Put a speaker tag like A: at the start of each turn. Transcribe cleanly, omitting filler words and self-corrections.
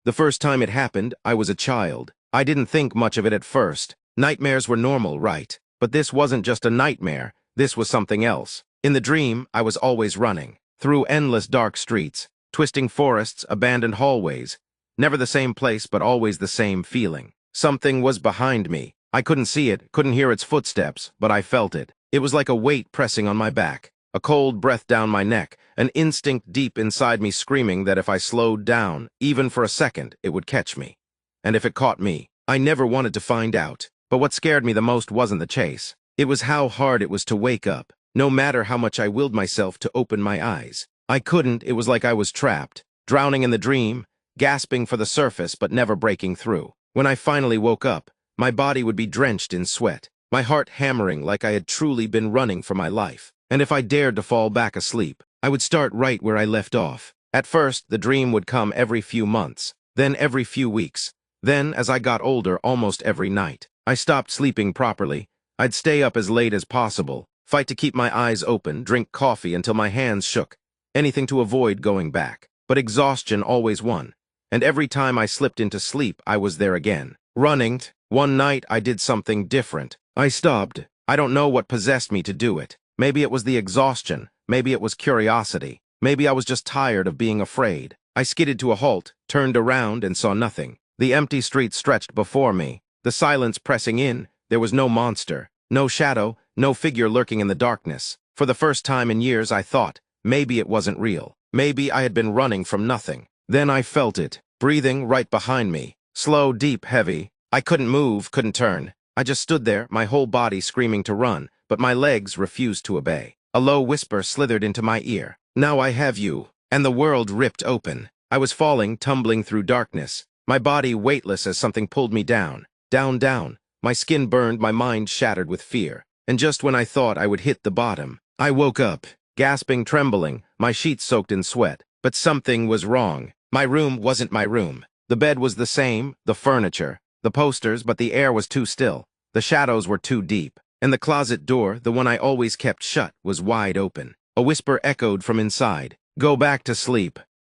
A: The first time it happened, I was a child. I didn't think much of it at first. Nightmares were normal, right? But this wasn't just a nightmare. This was something else. In the dream, I was always running, through endless dark streets, twisting forests, abandoned hallways. Never the same place, but always the same feeling. Something was behind me. I couldn't see it, couldn't hear its footsteps, but I felt it. It was like a weight pressing on my back, a cold breath down my neck, an instinct deep inside me screaming that if I slowed down, even for a second, it would catch me. And if it caught me, I never wanted to find out. But what scared me the most wasn't the chase. It was how hard it was to wake up, no matter how much I willed myself to open my eyes. I couldn't. It was like I was trapped, drowning in the dream, gasping for the surface but never breaking through. When I finally woke up, my body would be drenched in sweat, my heart hammering like I had truly been running for my life. And if I dared to fall back asleep, I would start right where I left off. At first, the dream would come every few months, then every few weeks. Then, as I got older, almost every night. I stopped sleeping properly. I'd stay up as late as possible, fight to keep my eyes open, drink coffee until my hands shook, anything to avoid going back. But exhaustion always won, and every time I slipped into sleep, I was there again, running. One night, I did something different. I stopped. I don't know what possessed me to do it. Maybe it was the exhaustion. Maybe it was curiosity. Maybe I was just tired of being afraid. I skidded to a halt, turned around, and saw nothing. The empty street stretched before me, the silence pressing in. There was no monster, no shadow, no figure lurking in the darkness. For the first time in years, I thought, maybe it wasn't real. Maybe I had been running from nothing. Then I felt it, breathing right behind me. Slow, deep, heavy. I couldn't move, couldn't turn. I just stood there, my whole body screaming to run, but my legs refused to obey. A low whisper slithered into my ear. "Now I have you." And the world ripped open. I was falling, tumbling through darkness, my body weightless as something pulled me down. Down, down. My skin burned, my mind shattered with fear. And just when I thought I would hit the bottom, I woke up, gasping, trembling, my sheets soaked in sweat. But something was wrong. My room wasn't my room. The bed was the same, the furniture, the posters, but the air was too still. The shadows were too deep. And the closet door, the one I always kept shut, was wide open. A whisper echoed from inside. "Go back to sleep."